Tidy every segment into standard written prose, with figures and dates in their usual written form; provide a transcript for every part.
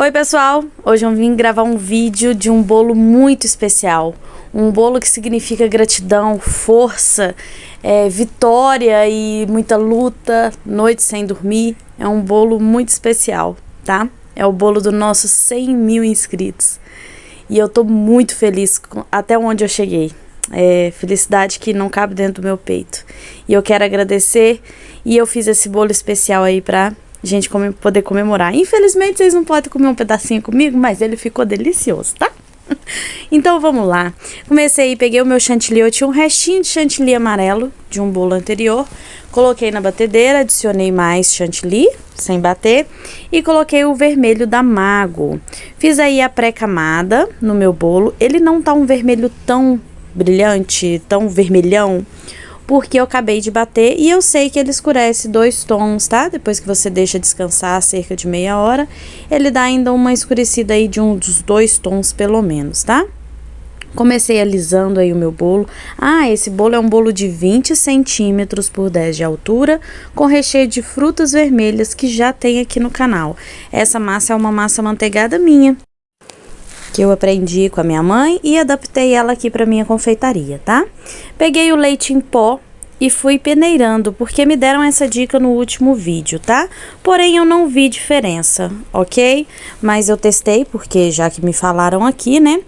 Oi pessoal, hoje eu vim gravar um vídeo de um bolo muito especial. Um bolo que significa gratidão, força, vitória e muita luta, noite sem dormir. É um bolo muito especial, tá? É o bolo dos nossos 100 mil inscritos. E eu tô muito feliz até onde eu cheguei. Felicidade que não cabe dentro do meu peito. E eu quero agradecer, e eu fiz esse bolo especial aí pra gente poder comemorar. Infelizmente vocês não podem comer um pedacinho comigo, mas ele ficou delicioso, tá? Então vamos lá. Comecei aí, peguei o meu chantilly. Eu tinha um restinho de chantilly amarelo de um bolo anterior. Coloquei na batedeira, adicionei mais chantilly, sem bater, e coloquei o vermelho da Mago. Fiz aí a pré-camada no meu bolo. Ele não tá um vermelho tão brilhante, tão vermelhão, porque eu acabei de bater e eu sei que ele escurece 2 tons, tá? Depois que você deixa descansar cerca de meia hora, ele dá ainda uma escurecida aí de dos 2 tons pelo menos, tá? Comecei alisando aí o meu bolo. Esse bolo é um bolo de 20 centímetros por 10 de altura, com recheio de frutas vermelhas que já tem aqui no canal. Essa massa é uma massa manteigada minha, que eu aprendi com a minha mãe e adaptei ela aqui para minha confeitaria, tá? Peguei o leite em pó e fui peneirando, porque me deram essa dica no último vídeo, tá? Porém, eu não vi diferença, ok? Mas eu testei, porque já que me falaram aqui, né?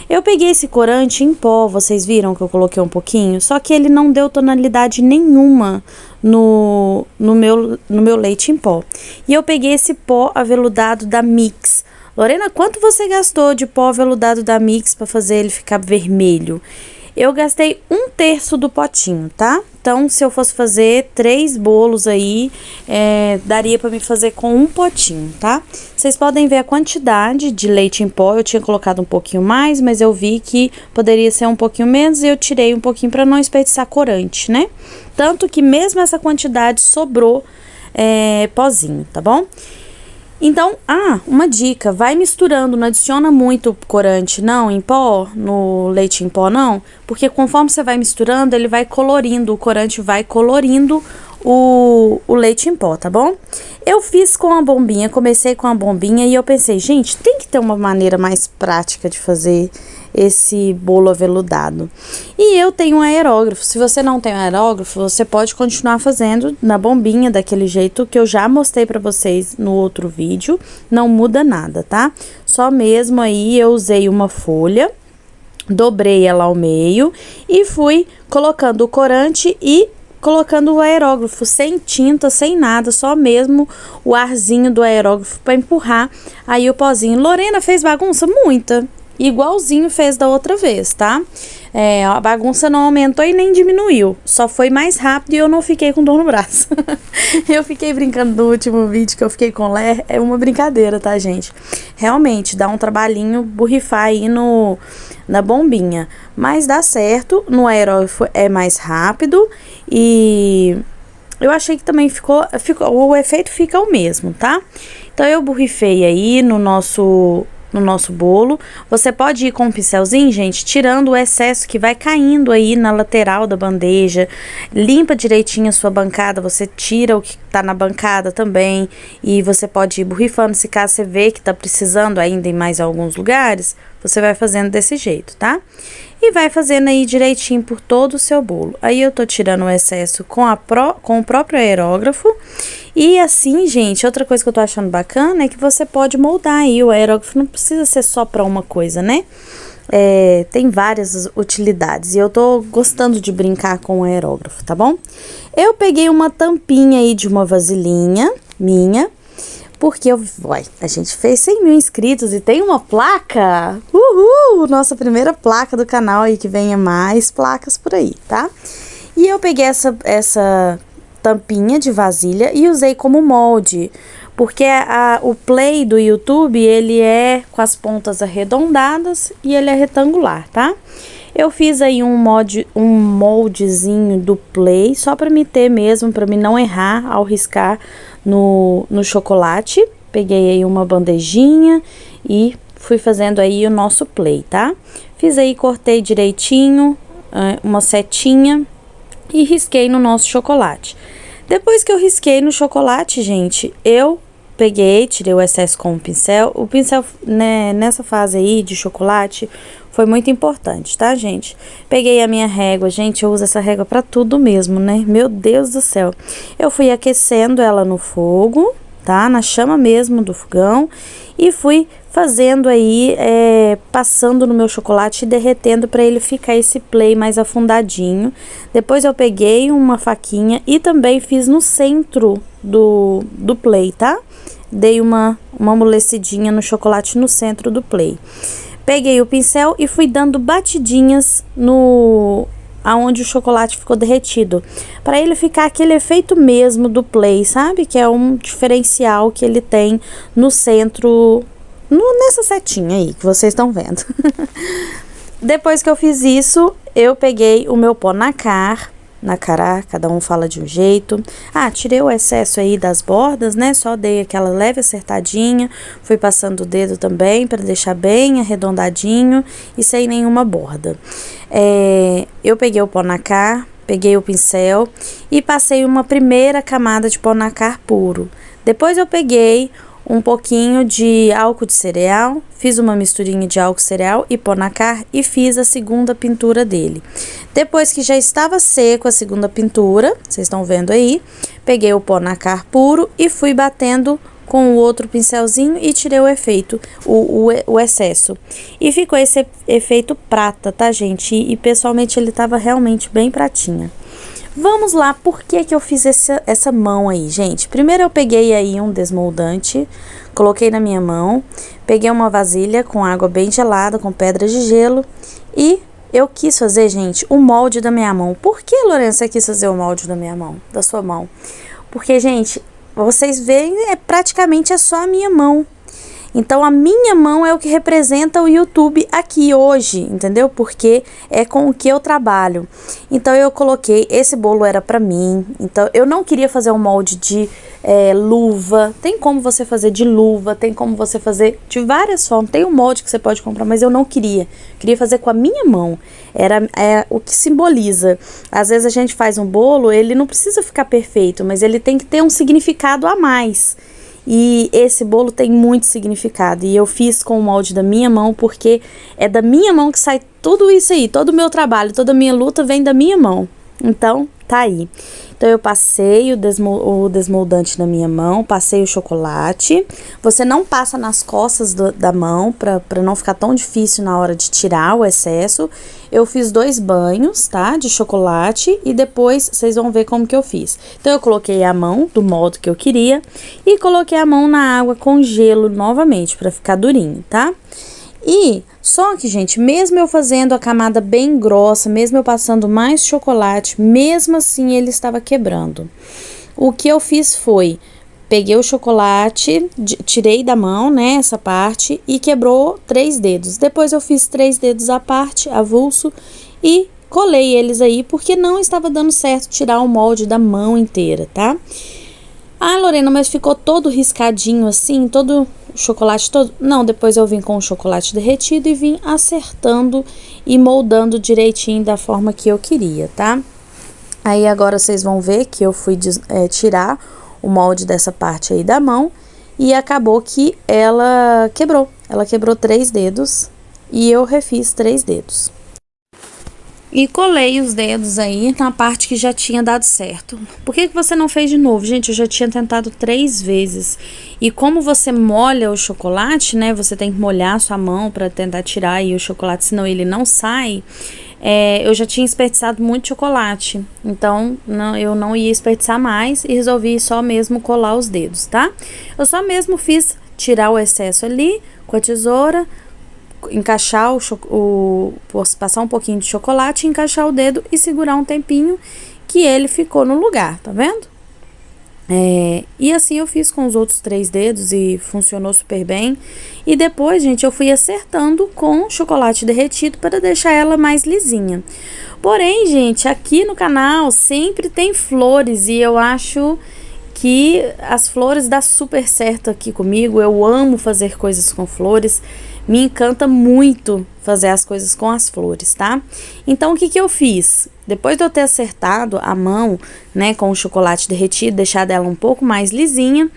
Eu peguei esse corante em pó, vocês viram que eu coloquei um pouquinho? Só que ele não deu tonalidade nenhuma no meu leite em pó. E eu peguei esse pó aveludado da Mix. Lorena, quanto você gastou de pó aveludado da Mix para fazer ele ficar vermelho? Eu gastei 1/3 do potinho, tá? Então, se eu fosse fazer 3 bolos aí, daria para me fazer com 1 potinho, tá? Vocês podem ver a quantidade de leite em pó. Eu tinha colocado um pouquinho mais, mas eu vi que poderia ser um pouquinho menos e eu tirei um pouquinho para não desperdiçar corante, né? Tanto que mesmo essa quantidade sobrou pozinho, tá bom? Então, uma dica, vai misturando, não adiciona muito corante não em pó, no leite em pó não, porque conforme você vai misturando, ele vai colorindo, o corante vai colorindo o leite em pó, tá bom? Eu fiz com a bombinha, comecei com a bombinha e eu pensei, gente, tem que ter uma maneira mais prática de fazer esse bolo aveludado. E eu tenho um aerógrafo. Se você não tem um aerógrafo, você pode continuar fazendo na bombinha daquele jeito que eu já mostrei pra vocês no outro vídeo. Não muda nada, tá? Só mesmo aí eu usei uma folha, dobrei ela ao meio e fui colocando o corante e colocando o aerógrafo sem tinta, sem nada, só mesmo o arzinho do aerógrafo para empurrar aí o pozinho. Lorena, fez bagunça? Muita. Igualzinho fez da outra vez, tá? A bagunça não aumentou e nem diminuiu. Só foi mais rápido e eu não fiquei com dor no braço. Eu fiquei brincando no último vídeo que eu fiquei com ler. É uma brincadeira, tá, gente? Realmente, dá um trabalhinho borrifar aí na bombinha. Mas dá certo. No aerógrafo é mais rápido. E eu achei que também o efeito fica o mesmo, tá? Então, eu borrifei aí no nosso bolo. Você pode ir com um pincelzinho, gente, tirando o excesso que vai caindo aí na lateral da bandeja. Limpa direitinho a sua bancada, você tira o que tá na bancada também. E você pode ir borrifando, se caso você vê que tá precisando ainda em mais alguns lugares, você vai fazendo desse jeito, tá? E vai fazendo aí direitinho por todo o seu bolo. Aí eu tô tirando o excesso com o próprio aerógrafo. E assim, gente, outra coisa que eu tô achando bacana é que você pode moldar aí. O aerógrafo não precisa ser só pra uma coisa, né? Tem várias utilidades. E eu tô gostando de brincar com o aerógrafo, tá bom? Eu peguei uma tampinha aí de uma vasilhinha minha. Porque a gente fez 100 mil inscritos e tem uma placa. Uhul! Nossa primeira placa do canal aí, que venha mais placas por aí, tá? E eu peguei essa tampinha de vasilha e usei como molde. Porque o play do YouTube, ele é com as pontas arredondadas e ele é retangular, tá? Eu fiz aí um moldezinho do play, só pra me ter mesmo, pra mim não errar ao riscar no chocolate. Peguei aí uma bandejinha e fui fazendo aí o nosso play, tá? Fiz aí, cortei direitinho, uma setinha e risquei no nosso chocolate. Depois que eu risquei no chocolate, gente, eu peguei, tirei o excesso com o pincel. O pincel, né, nessa fase aí de chocolate, foi muito importante, tá, gente? Peguei a minha régua, gente, eu uso essa régua pra tudo mesmo, né? Meu Deus do céu. Eu fui aquecendo ela no fogo, tá? Na chama mesmo do fogão. E fui fazendo aí, passando no meu chocolate e derretendo para ele ficar esse play mais afundadinho. Depois eu peguei uma faquinha e também fiz no centro do play, tá? Dei uma amolecidinha no chocolate no centro do play. Peguei o pincel e fui dando batidinhas aonde o chocolate ficou derretido, para ele ficar aquele efeito mesmo do play, sabe? Que é um diferencial que ele tem no centro, nessa setinha aí que vocês estão vendo. Depois que eu fiz isso, eu peguei o meu pó nacar, cada um fala de um jeito. Tirei o excesso aí das bordas, né? Só dei aquela leve acertadinha, fui passando o dedo também para deixar bem arredondadinho e sem nenhuma borda. Eu peguei o pó nacar, peguei o pincel e passei uma primeira camada de pó nacar puro. Depois eu peguei um pouquinho de álcool de cereal, fiz uma misturinha de álcool cereal e pó nacar e fiz a segunda pintura dele. Depois que já estava seco a segunda pintura, vocês estão vendo aí, peguei o pó nacar puro e fui batendo com o outro pincelzinho e tirei o efeito, o excesso. E ficou esse efeito prata, tá, gente? E pessoalmente ele tava realmente bem pratinha. Vamos lá, por que eu fiz essa mão aí, gente? Primeiro eu peguei aí um desmoldante, coloquei na minha mão, peguei uma vasilha com água bem gelada, com pedras de gelo e eu quis fazer, gente, o molde da minha mão. Por que, Lorena, você quis fazer o molde da minha mão, da sua mão? Porque, gente, vocês veem, praticamente é só a minha mão. Então, a minha mão é o que representa o YouTube aqui hoje, entendeu? Porque é com o que eu trabalho. Então, eu coloquei, esse bolo era pra mim. Então, eu não queria fazer um molde de luva. Tem como você fazer de luva, tem como você fazer de várias formas. Tem um molde que você pode comprar, mas eu não queria. Queria fazer com a minha mão. É o que simboliza. Às vezes a gente faz um bolo, ele não precisa ficar perfeito, mas ele tem que ter um significado a mais. E esse bolo tem muito significado. E eu fiz com o molde da minha mão, porque é da minha mão que sai tudo isso aí. Todo o meu trabalho, toda a minha luta vem da minha mão. Então, tá aí. Então, eu passei o desmoldante na minha mão, passei o chocolate. Você não passa nas costas da mão, pra não ficar tão difícil na hora de tirar o excesso. Eu fiz 2 banhos, tá? De chocolate e depois vocês vão ver como que eu fiz. Então, eu coloquei a mão do modo que eu queria e coloquei a mão na água com gelo novamente, pra ficar durinho, tá? E só que, gente, mesmo eu fazendo a camada bem grossa, mesmo eu passando mais chocolate, mesmo assim ele estava quebrando. O que eu fiz foi, peguei o chocolate, tirei da mão, né, essa parte, e quebrou 3 dedos. Depois eu fiz 3 dedos à parte, avulso, e colei eles aí, porque não estava dando certo tirar o molde da mão inteira, tá? Lorena, mas ficou todo riscadinho assim, todo o chocolate todo? Não, depois eu vim com o chocolate derretido e vim acertando e moldando direitinho da forma que eu queria, tá? Aí agora vocês vão ver que eu fui tirar o molde dessa parte aí da mão e acabou que ela quebrou. Ela quebrou 3 dedos e eu refiz 3 dedos. E colei os dedos aí na parte que já tinha dado certo. Por que você não fez de novo? Gente, eu já tinha tentado 3 vezes. E como você molha o chocolate, né? Você tem que molhar a sua mão para tentar tirar aí o chocolate, senão ele não sai. Eu já tinha desperdiçado muito chocolate. Então, eu não ia desperdiçar mais e resolvi só mesmo colar os dedos, tá? Eu só mesmo fiz tirar o excesso ali com a tesoura, encaixar passar um pouquinho de chocolate, encaixar o dedo e segurar um tempinho que ele ficou no lugar, tá vendo? E assim eu fiz com os outros 3 dedos e funcionou super bem. E depois, gente, eu fui acertando com chocolate derretido para deixar ela mais lisinha. Porém, gente, aqui no canal sempre tem flores e eu acho que as flores dá super certo aqui comigo. Eu amo fazer coisas com flores. Me encanta muito fazer as coisas com as flores, tá? Então, o que eu fiz? Depois de eu ter acertado a mão, né, com o chocolate derretido, deixado ela um pouco mais lisinha,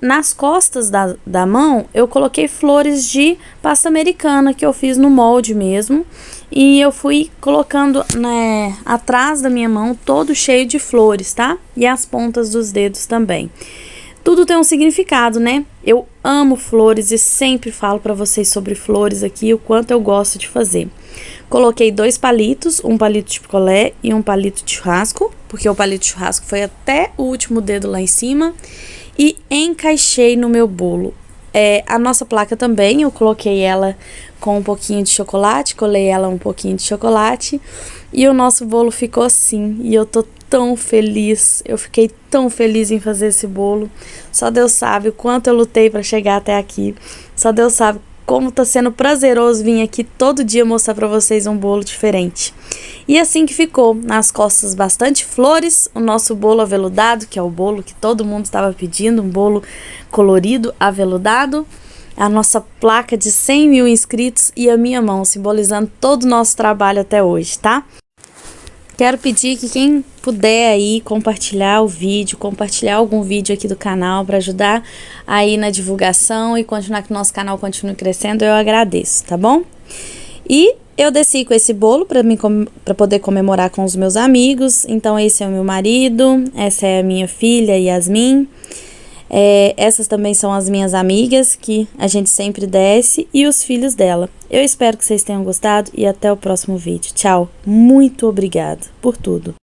Nas costas da mão, eu coloquei flores de pasta americana que eu fiz no molde mesmo. E eu fui colocando, né, atrás da minha mão todo cheio de flores, tá? E as pontas dos dedos também. Tudo tem um significado, né? Eu amo flores e sempre falo pra vocês sobre flores aqui, o quanto eu gosto de fazer. Coloquei 2 palitos, um palito de picolé e um palito de churrasco, porque o palito de churrasco foi até o último dedo lá em cima. E encaixei no meu bolo. A nossa placa também, eu coloquei ela com um pouquinho de chocolate, colei ela um pouquinho de chocolate. E o nosso bolo ficou assim, e eu tô tão feliz, eu fiquei tão feliz em fazer esse bolo. Só Deus sabe o quanto eu lutei para chegar até aqui. Só Deus sabe como tá sendo prazeroso vir aqui todo dia mostrar para vocês um bolo diferente. E assim que ficou, nas costas bastante flores, o nosso bolo aveludado, que é o bolo que todo mundo estava pedindo, um bolo colorido, aveludado. A nossa placa de 100 mil inscritos e a minha mão, simbolizando todo o nosso trabalho até hoje, tá? Quero pedir que quem puder aí compartilhar o vídeo, compartilhar algum vídeo aqui do canal para ajudar aí na divulgação e continuar que o nosso canal continue crescendo, eu agradeço, tá bom? E eu desci com esse bolo para poder comemorar com os meus amigos. Então esse é o meu marido, essa é a minha filha Yasmin. Essas também são as minhas amigas que a gente sempre desce e os filhos dela. Eu espero que vocês tenham gostado e até o próximo vídeo. Tchau, muito obrigada por tudo.